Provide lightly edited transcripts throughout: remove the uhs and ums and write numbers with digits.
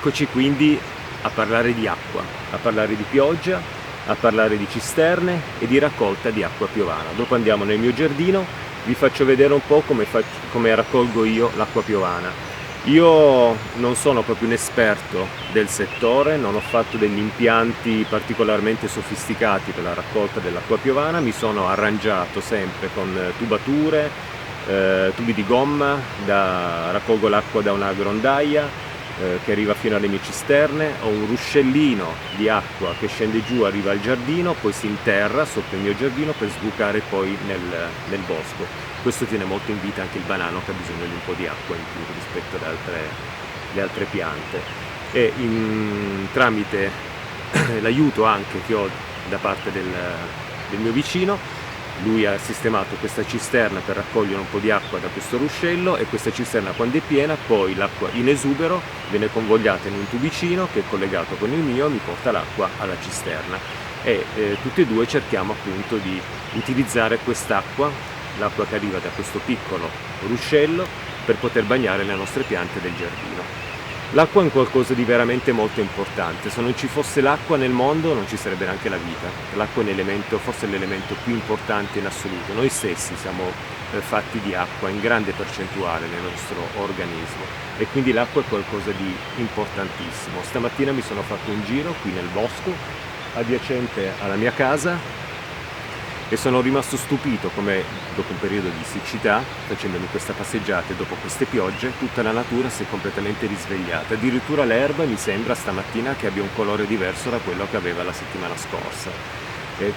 Eccoci quindi a parlare di acqua, a parlare di pioggia, a parlare di cisterne e di raccolta di acqua piovana. Dopo andiamo nel mio giardino, vi faccio vedere un po' come raccolgo io l'acqua piovana. Io non sono proprio un esperto del settore, non ho fatto degli impianti particolarmente sofisticati per la raccolta dell'acqua piovana, mi sono arrangiato sempre con tubature, tubi di gomma, raccolgo l'acqua da una grondaia che arriva fino alle mie cisterne, ho un ruscellino di acqua che scende giù, arriva al giardino, poi si interra sotto il mio giardino per sbucare poi nel bosco. Questo tiene molto in vita anche il banano, che ha bisogno di un po' di acqua in più rispetto ad le altre piante. E tramite l'aiuto anche che ho da parte del mio vicino, lui ha sistemato questa cisterna per raccogliere un po' di acqua da questo ruscello, e questa cisterna, quando è piena, poi l'acqua in esubero viene convogliata in un tubicino che è collegato con il mio e mi porta l'acqua alla cisterna. E tutti e due cerchiamo appunto di utilizzare quest'acqua, l'acqua che arriva da questo piccolo ruscello, per poter bagnare le nostre piante del giardino. L'acqua è un qualcosa di veramente molto importante. Se non ci fosse l'acqua nel mondo non ci sarebbe neanche la vita. L'acqua è un elemento, forse l'elemento più importante in assoluto. Noi stessi siamo fatti di acqua in grande percentuale nel nostro organismo, e quindi l'acqua è qualcosa di importantissimo. Stamattina mi sono fatto un giro qui nel bosco adiacente alla mia casa e sono rimasto stupito come dopo un periodo di siccità, facendomi questa passeggiata e dopo queste piogge, tutta la natura si è completamente risvegliata. Addirittura l'erba mi sembra stamattina che abbia un colore diverso da quello che aveva la settimana scorsa,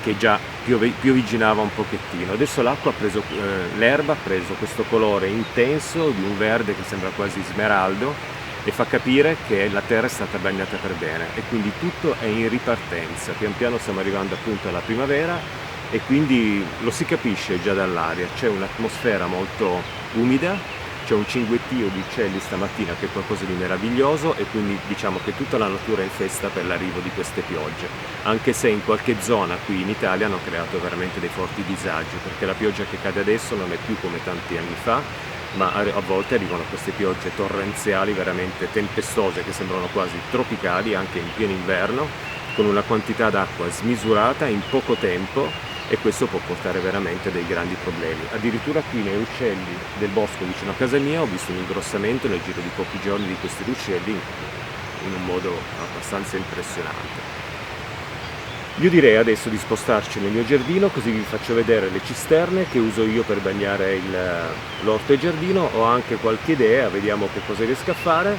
che già pioviginava un pochettino. Adesso l'erba ha preso questo colore intenso di un verde che sembra quasi smeraldo, e fa capire che la terra è stata bagnata per bene, e quindi tutto è in ripartenza. Pian piano stiamo arrivando appunto alla primavera, e quindi lo si capisce già dall'aria. C'è un'atmosfera molto umida, c'è un cinguettio di uccelli stamattina che è qualcosa di meraviglioso, e quindi diciamo che tutta la natura è in festa per l'arrivo di queste piogge, anche se in qualche zona qui in Italia hanno creato veramente dei forti disagi, perché la pioggia che cade adesso non è più come tanti anni fa, ma a volte arrivano queste piogge torrenziali veramente tempestose che sembrano quasi tropicali anche in pieno inverno, con una quantità d'acqua smisurata in poco tempo, e questo può portare veramente dei grandi problemi. Addirittura qui nei ruscelli del bosco vicino a casa mia ho visto un ingrossamento nel giro di pochi giorni di questi ruscelli in un modo abbastanza impressionante. Io direi adesso di spostarci nel mio giardino, così vi faccio vedere le cisterne che uso io per bagnare l'orto e il giardino. Ho anche qualche idea, vediamo che cosa riesco a fare,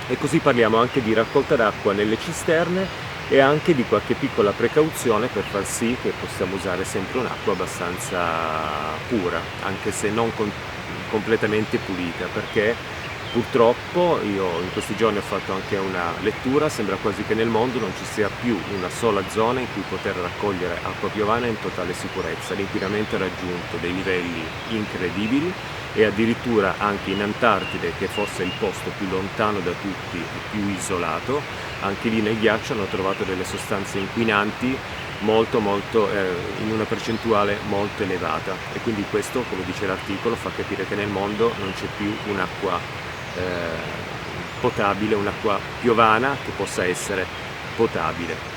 e così parliamo anche di raccolta d'acqua nelle cisterne e anche di qualche piccola precauzione per far sì che possiamo usare sempre un'acqua abbastanza pura, anche se non completamente pulita, perché purtroppo io in questi giorni ho fatto anche una lettura, sembra quasi che nel mondo non ci sia più una sola zona in cui poter raccogliere acqua piovana in totale sicurezza. L'inquinamento ha raggiunto dei livelli incredibili, e addirittura anche in Antartide, che forse è il posto più lontano da tutti e più isolato, anche lì nel ghiaccio hanno trovato delle sostanze inquinanti in una percentuale molto elevata, e quindi questo, come dice l'articolo, fa capire che nel mondo non c'è più un'acqua potabile, un'acqua piovana che possa essere potabile.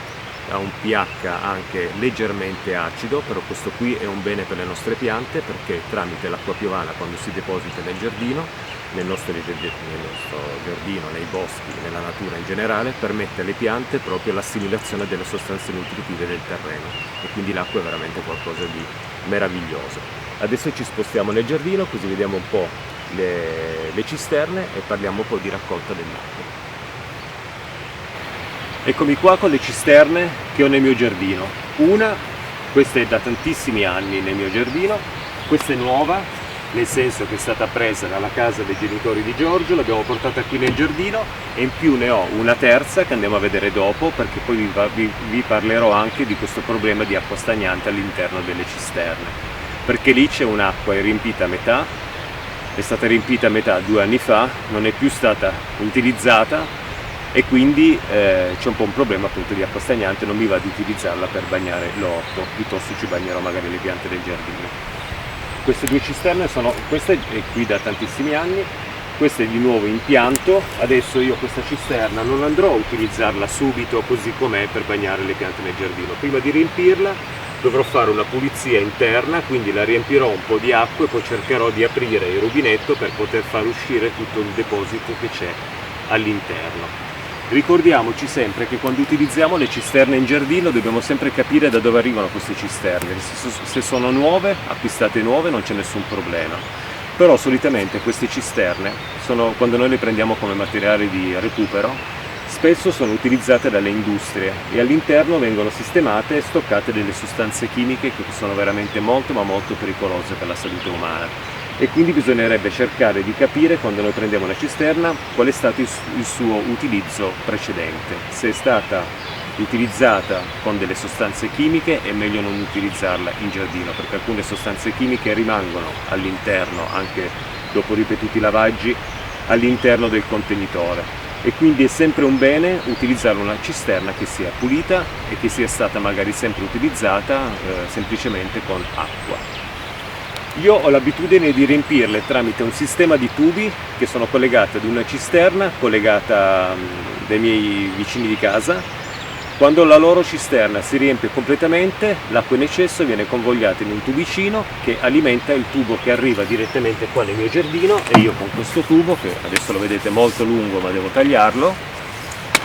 Ha un pH anche leggermente acido, però questo qui è un bene per le nostre piante, perché tramite l'acqua piovana, quando si deposita nel giardino, nel nostro giardino, nei boschi, nella natura in generale, permette alle piante proprio l'assimilazione delle sostanze nutritive del terreno, e quindi l'acqua è veramente qualcosa di meraviglioso. Adesso ci spostiamo nel giardino, così vediamo un po' le cisterne e parliamo un po' di raccolta dell'acqua. Eccomi qua con le cisterne che ho nel mio giardino. Questa è da tantissimi anni nel mio giardino, questa è nuova, nel senso che è stata presa dalla casa dei genitori di Giorgio, l'abbiamo portata qui nel giardino, e in più ne ho una terza che andiamo a vedere dopo, perché poi vi parlerò anche di questo problema di acqua stagnante all'interno delle cisterne, perché lì c'è un'acqua riempita a metà, è stata riempita a metà 2 anni fa, non è più stata utilizzata, e quindi c'è un po' un problema appunto di acqua stagnante. Non mi va di utilizzarla per bagnare l'orto, piuttosto ci bagnerò magari le piante del giardino. Queste 2 cisterne questa è qui da tantissimi anni, Questo è di nuovo impianto. Adesso io questa cisterna non andrò a utilizzarla subito così com'è per bagnare le piante nel giardino. Prima di riempirla dovrò fare una pulizia interna, quindi la riempirò un po' di acqua e poi cercherò di aprire il rubinetto per poter far uscire tutto il deposito che c'è all'interno. Ricordiamoci sempre che quando utilizziamo le cisterne in giardino dobbiamo sempre capire da dove arrivano queste cisterne. Se sono nuove, acquistate nuove, non c'è nessun problema. Però solitamente queste cisterne, quando noi le prendiamo come materiale di recupero, spesso sono utilizzate dalle industrie e all'interno vengono sistemate e stoccate delle sostanze chimiche che sono veramente molto ma molto pericolose per la salute umana. E quindi bisognerebbe cercare di capire, quando noi prendiamo una cisterna, qual è stato il suo utilizzo precedente. Se è stata utilizzata con delle sostanze chimiche è meglio non utilizzarla in giardino, perché alcune sostanze chimiche rimangono all'interno, anche dopo ripetuti lavaggi, all'interno del contenitore, e quindi è sempre un bene utilizzare una cisterna che sia pulita e che sia stata magari sempre utilizzata semplicemente con acqua. Io ho l'abitudine di riempirle tramite un sistema di tubi che sono collegati ad una cisterna collegata dai miei vicini di casa. Quando la loro cisterna si riempie completamente, l'acqua in eccesso viene convogliata in un tubicino che alimenta il tubo che arriva direttamente qua nel mio giardino, e io con questo tubo, che adesso lo vedete molto lungo ma devo tagliarlo,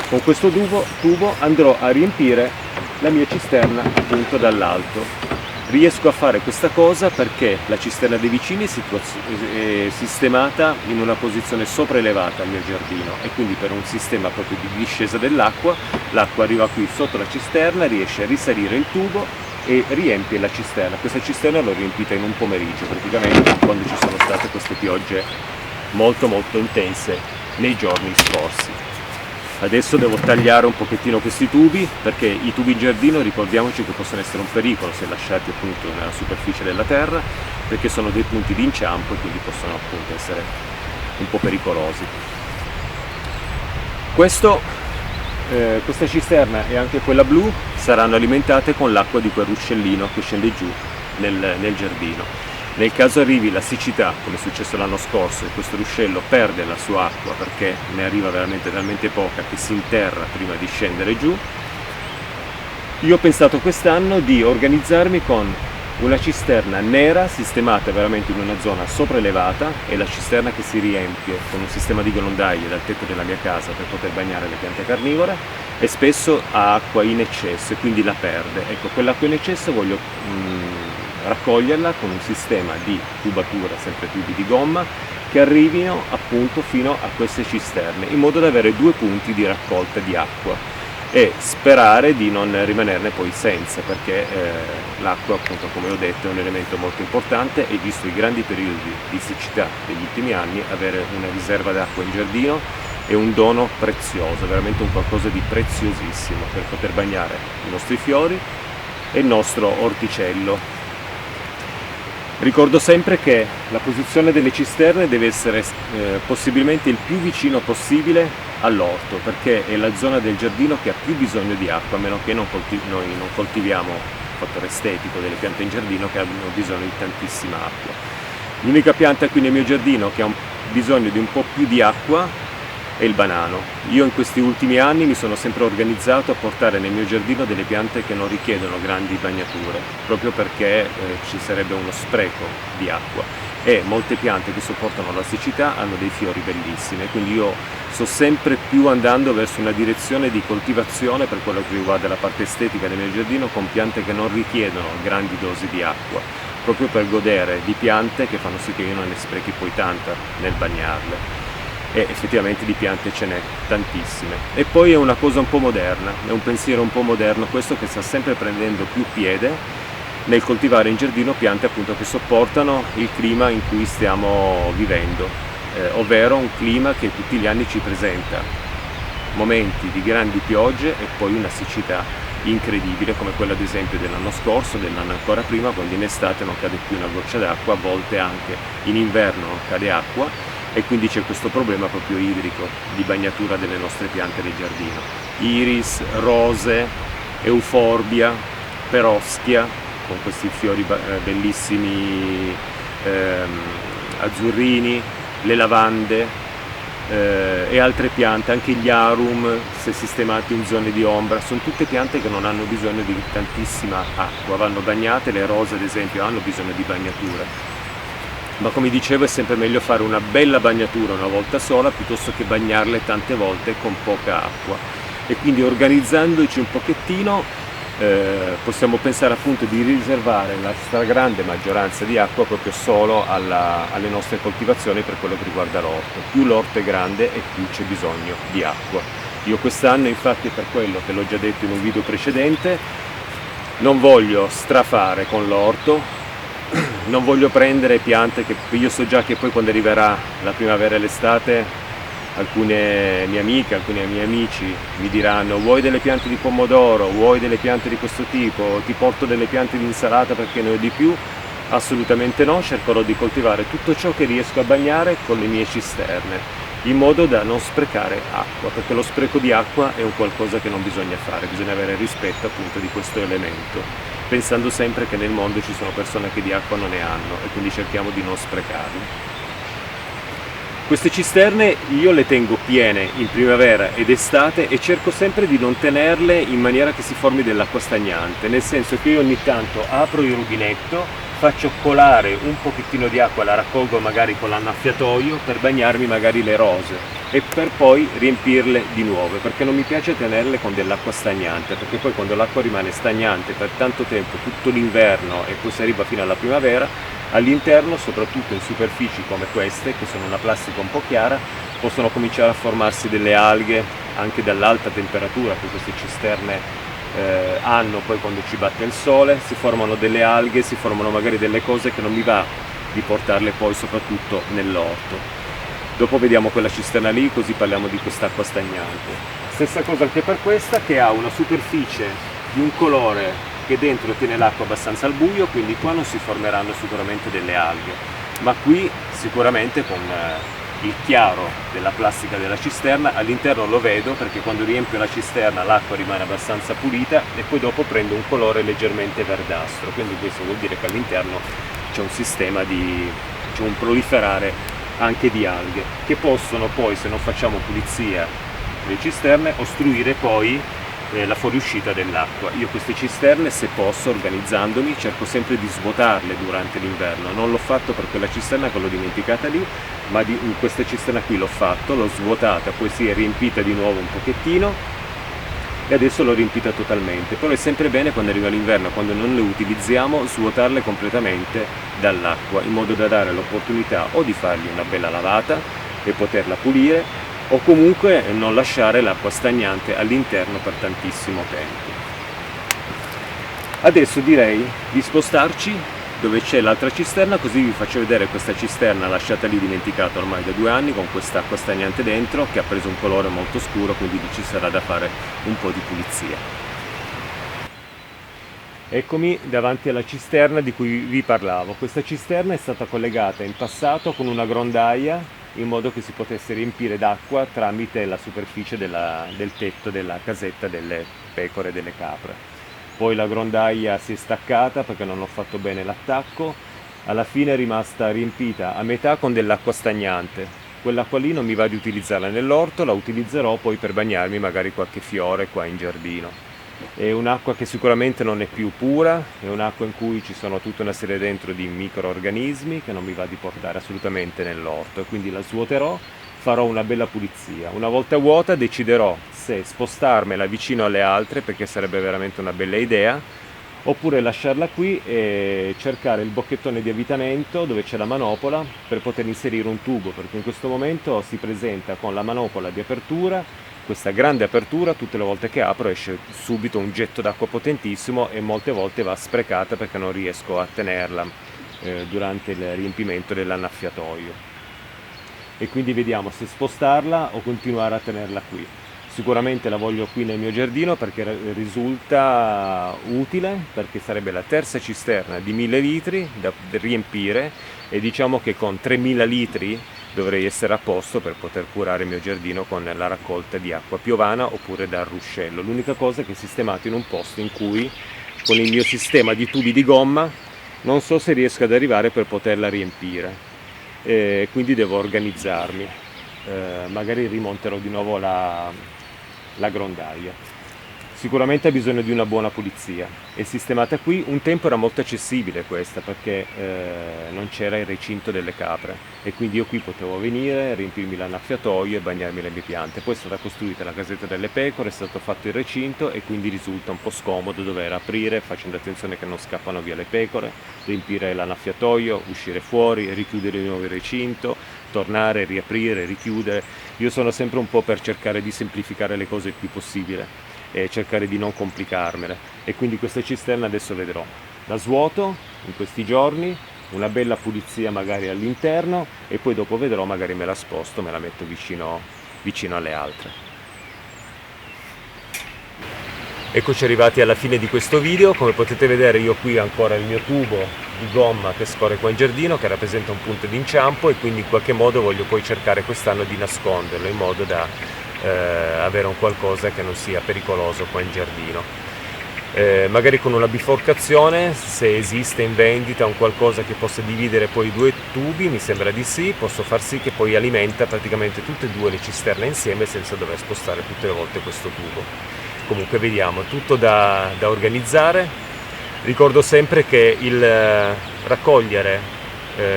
con questo tubo andrò a riempire la mia cisterna appunto dall'alto. Riesco a fare questa cosa perché la cisterna dei vicini è sistemata in una posizione sopraelevata al mio giardino, e quindi per un sistema proprio di discesa dell'acqua, l'acqua arriva qui sotto la cisterna, riesce a risalire il tubo e riempie la cisterna. Questa cisterna l'ho riempita in un pomeriggio praticamente, quando ci sono state queste piogge molto molto intense nei giorni scorsi. Adesso devo tagliare un pochettino questi tubi, perché i tubi in giardino, ricordiamoci che possono essere un pericolo se lasciati appunto nella superficie della terra, perché sono dei punti di inciampo e quindi possono appunto essere un po' pericolosi. Questa cisterna e anche quella blu saranno alimentate con l'acqua di quel ruscellino che scende giù nel giardino. Nel caso arrivi la siccità, come è successo l'anno scorso, e questo ruscello perde la sua acqua perché ne arriva veramente talmente poca che si interra prima di scendere giù, io ho pensato quest'anno di organizzarmi con una cisterna nera sistemata veramente in una zona sopraelevata, e la cisterna che si riempie con un sistema di grondaie dal tetto della mia casa per poter bagnare le piante carnivore, e spesso ha acqua in eccesso e quindi la perde. Ecco, quell'acqua in eccesso voglio raccoglierla con un sistema di tubatura, sempre tubi di gomma, che arrivino appunto fino a queste cisterne, in modo da avere due punti di raccolta di acqua, e sperare di non rimanerne poi senza, perché l'acqua, appunto, come ho detto, è un elemento molto importante, e visto i grandi periodi di siccità degli ultimi anni, avere una riserva d'acqua in giardino è un dono prezioso, veramente un qualcosa di preziosissimo per poter bagnare i nostri fiori e il nostro orticello. Ricordo sempre che la posizione delle cisterne deve essere possibilmente il più vicino possibile all'orto, perché è la zona del giardino che ha più bisogno di acqua, a meno che noi non coltiviamo il fattore estetico delle piante in giardino che hanno bisogno di tantissima acqua. L'unica pianta qui nel mio giardino che ha bisogno di un po' più di acqua è il banano. Io in questi ultimi anni mi sono sempre organizzato a portare nel mio giardino delle piante che non richiedono grandi bagnature, proprio perché ci sarebbe uno spreco di acqua, e molte piante che sopportano la siccità hanno dei fiori bellissimi, quindi io sto sempre più andando verso una direzione di coltivazione per quello che riguarda la parte estetica del mio giardino, con piante che non richiedono grandi dosi di acqua, proprio per godere di piante che fanno sì che io non ne sprechi poi tanta nel bagnarle. E effettivamente di piante ce n'è tantissime. E poi è una cosa un po' moderna, è un pensiero un po' moderno questo, che sta sempre prendendo più piede nel coltivare in giardino piante appunto che sopportano il clima in cui stiamo vivendo, ovvero un clima che tutti gli anni ci presenta momenti di grandi piogge e poi una siccità incredibile, come quella ad esempio dell'anno scorso, dell'anno ancora prima, quando in estate non cade più una goccia d'acqua, a volte anche in inverno non cade acqua, e quindi c'è questo problema proprio idrico di bagnatura delle nostre piante del giardino. Iris, rose, euforbia, peroschia, con questi fiori bellissimi azzurrini, le lavande, e altre piante, anche gli arum, se sistemati in zone di ombra, sono tutte piante che non hanno bisogno di tantissima acqua, vanno bagnate. Le rose ad esempio hanno bisogno di bagnatura, ma come dicevo è sempre meglio fare una bella bagnatura una volta sola piuttosto che bagnarle tante volte con poca acqua. E quindi organizzandoci un pochettino possiamo pensare appunto di riservare la stragrande maggioranza di acqua proprio solo alle nostre coltivazioni per quello che riguarda l'orto. Più l'orto è grande e più c'è bisogno di acqua. Io quest'anno infatti, per quello che l'ho già detto in un video precedente, non voglio strafare con l'orto, non voglio prendere piante che io so già che poi quando arriverà la primavera e l'estate alcune mie amiche, alcuni miei amici mi diranno: vuoi delle piante di pomodoro, vuoi delle piante di questo tipo, ti porto delle piante di insalata perché ne ho di più. Assolutamente no, cercherò di coltivare tutto ciò che riesco a bagnare con le mie cisterne, in modo da non sprecare acqua, perché lo spreco di acqua è un qualcosa che non bisogna fare, bisogna avere rispetto appunto di questo elemento, pensando sempre che nel mondo ci sono persone che di acqua non ne hanno e quindi cerchiamo di non sprecarle. Queste cisterne io le tengo piene in primavera ed estate e cerco sempre di non tenerle in maniera che si formi dell'acqua stagnante, nel senso che io ogni tanto apro il rubinetto, faccio colare un pochettino di acqua, la raccolgo magari con l'annaffiatoio per bagnarmi magari le rose e per poi riempirle di nuovo, perché non mi piace tenerle con dell'acqua stagnante, perché poi quando l'acqua rimane stagnante per tanto tempo, tutto l'inverno e poi si arriva fino alla primavera, all'interno, soprattutto in superfici come queste, che sono una plastica un po' chiara, possono cominciare a formarsi delle alghe anche dall'alta temperatura che queste cisterne hanno. Poi quando ci batte il sole si formano delle alghe, si formano magari delle cose che non mi va di portarle poi soprattutto nell'orto. Dopo vediamo quella cisterna lì, così parliamo di quest'acqua stagnante. Stessa cosa anche per questa, che ha una superficie di un colore che dentro tiene l'acqua abbastanza al buio, quindi qua non si formeranno sicuramente delle alghe, ma qui sicuramente con il chiaro della plastica della cisterna all'interno lo vedo, perché quando riempio la cisterna l'acqua rimane abbastanza pulita e poi dopo prende un colore leggermente verdastro, quindi questo vuol dire che all'interno c'è un sistema c'è un proliferare anche di alghe che possono poi, se non facciamo pulizia delle cisterne, ostruire poi la fuoriuscita dell'acqua. Io queste cisterne, se posso, organizzandomi, cerco sempre di svuotarle durante l'inverno. Non l'ho fatto per quella cisterna che l'ho dimenticata lì, ma in questa cisterna qui l'ho fatto, l'ho svuotata, poi si è riempita di nuovo un pochettino e adesso l'ho riempita totalmente. Però è sempre bene quando arriva l'inverno, quando non le utilizziamo, svuotarle completamente dall'acqua, in modo da dare l'opportunità o di fargli una bella lavata e poterla pulire, o comunque non lasciare l'acqua stagnante all'interno per tantissimo tempo. Adesso direi di spostarci dove c'è l'altra cisterna, così vi faccio vedere questa cisterna lasciata lì dimenticata ormai da 2 anni, con quest'acqua stagnante dentro che ha preso un colore molto scuro, quindi ci sarà da fare un po' di pulizia. Eccomi davanti alla cisterna di cui vi parlavo. Questa cisterna è stata collegata in passato con una grondaia in modo che si potesse riempire d'acqua tramite la superficie del tetto della casetta delle pecore e delle capre. Poi la grondaia si è staccata perché non ho fatto bene l'attacco, alla fine è rimasta riempita a metà con dell'acqua stagnante. Quell'acqua lì non mi va di utilizzarla nell'orto, la utilizzerò poi per bagnarmi magari qualche fiore qua in giardino. È un'acqua che sicuramente non è più pura, è un'acqua in cui ci sono tutta una serie dentro di microorganismi che non mi va di portare assolutamente nell'orto, quindi la svuoterò, farò una bella pulizia. Una volta vuota deciderò se spostarmela vicino alle altre, perché sarebbe veramente una bella idea, oppure lasciarla qui e cercare il bocchettone di avvitamento dove c'è la manopola per poter inserire un tubo, perché in questo momento si presenta con la manopola di apertura, questa grande apertura, tutte le volte che apro esce subito un getto d'acqua potentissimo e molte volte va sprecata perché non riesco a tenerla durante il riempimento dell'annaffiatoio. E quindi vediamo se spostarla o continuare a tenerla qui. Sicuramente la voglio qui nel mio giardino perché risulta utile, perché sarebbe la terza cisterna di 1000 litri da riempire e diciamo che con 3000 litri dovrei essere a posto per poter curare il mio giardino con la raccolta di acqua piovana oppure dal ruscello. L'unica cosa è che è sistemato in un posto in cui con il mio sistema di tubi di gomma non so se riesco ad arrivare per poterla riempire, quindi devo organizzarmi. magari rimonterò di nuovo la grondaia. Sicuramente ha bisogno di una buona pulizia. È sistemata qui, un tempo era molto accessibile questa perché non c'era il recinto delle capre e quindi io qui potevo venire, riempirmi l'annaffiatoio e bagnarmi le mie piante. Poi è stata costruita la casetta delle pecore, è stato fatto il recinto e quindi risulta un po' scomodo dover aprire facendo attenzione che non scappano via le pecore, riempire l'annaffiatoio, uscire fuori, richiudere di nuovo il recinto, tornare, riaprire, richiudere. Io sono sempre un po' per cercare di semplificare le cose il più possibile e cercare di non complicarmele, e quindi questa cisterna adesso vedrò, la svuoto in questi giorni, una bella pulizia magari all'interno e poi dopo vedrò, magari me la sposto, me la metto vicino alle altre. Eccoci arrivati alla fine di questo video. Come potete vedere io qui ho ancora il mio tubo di gomma che scorre qua in giardino, che rappresenta un punto di inciampo, e quindi in qualche modo voglio poi cercare quest'anno di nasconderlo in modo da avere un qualcosa che non sia pericoloso qua in giardino. Magari con una biforcazione, se esiste in vendita un qualcosa che possa dividere poi i due tubi, mi sembra di sì, posso far sì che poi alimenta praticamente tutte e due le cisterne insieme senza dover spostare tutte le volte questo tubo. Comunque vediamo, tutto da organizzare. Ricordo sempre che il raccogliere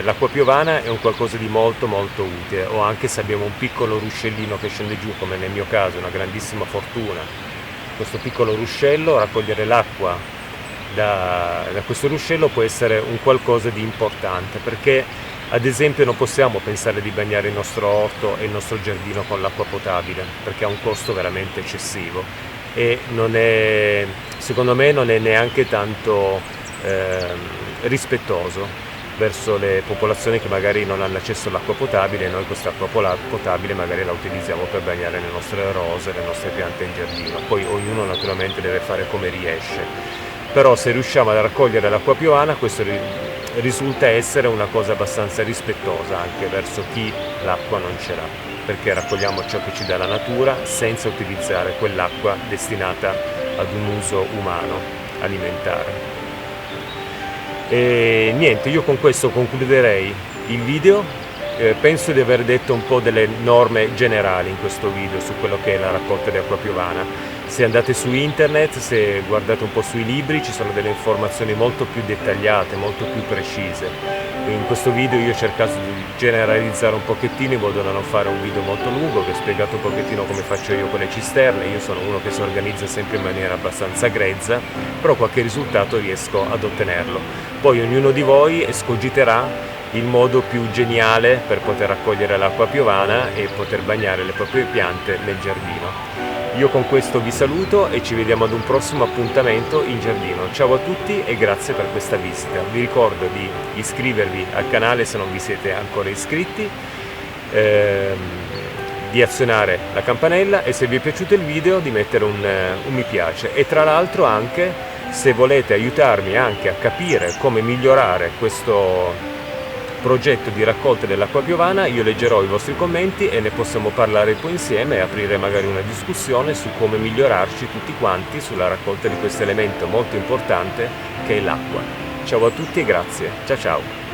l'acqua piovana è un qualcosa di molto molto utile, o anche se abbiamo un piccolo ruscellino che scende giù, come nel mio caso, una grandissima fortuna, questo piccolo ruscello, raccogliere l'acqua da questo ruscello può essere un qualcosa di importante, perché ad esempio non possiamo pensare di bagnare il nostro orto e il nostro giardino con l'acqua potabile, perché ha un costo veramente eccessivo e non è, secondo me non è neanche tanto rispettoso verso le popolazioni che magari non hanno accesso all'acqua potabile, e noi questa acqua potabile magari la utilizziamo per bagnare le nostre rose, le nostre piante in giardino. Poi ognuno naturalmente deve fare come riesce, però se riusciamo a raccogliere l'acqua piovana questo risulta essere una cosa abbastanza rispettosa anche verso chi l'acqua non ce l'ha, perché raccogliamo ciò che ci dà la natura senza utilizzare quell'acqua destinata ad un uso umano, alimentare. E niente, io con questo concluderei il video. Penso di aver detto un po' delle norme generali in questo video su quello che è la raccolta di acqua piovana. Se andate su internet, se guardate un po' sui libri, ci sono delle informazioni molto più dettagliate, molto più precise. In questo video io ho cercato di generalizzare un pochettino in modo da non fare un video molto lungo. Vi ho spiegato un pochettino come faccio io con le cisterne. Io sono uno che si organizza sempre in maniera abbastanza grezza, però qualche risultato riesco ad ottenerlo. Poi ognuno di voi escogiterà il modo più geniale per poter raccogliere l'acqua piovana e poter bagnare le proprie piante nel giardino. Io con questo vi saluto e ci vediamo ad un prossimo appuntamento in giardino. Ciao a tutti e grazie per questa visita. Vi ricordo di iscrivervi al canale se non vi siete ancora iscritti, di azionare la campanella e se vi è piaciuto il video di mettere un mi piace. E tra l'altro anche, se volete aiutarmi anche a capire come migliorare questo progetto di raccolta dell'acqua piovana, io leggerò i vostri commenti e ne possiamo parlare poi insieme e aprire magari una discussione su come migliorarci tutti quanti sulla raccolta di questo elemento molto importante che è l'acqua. Ciao a tutti e grazie, ciao ciao!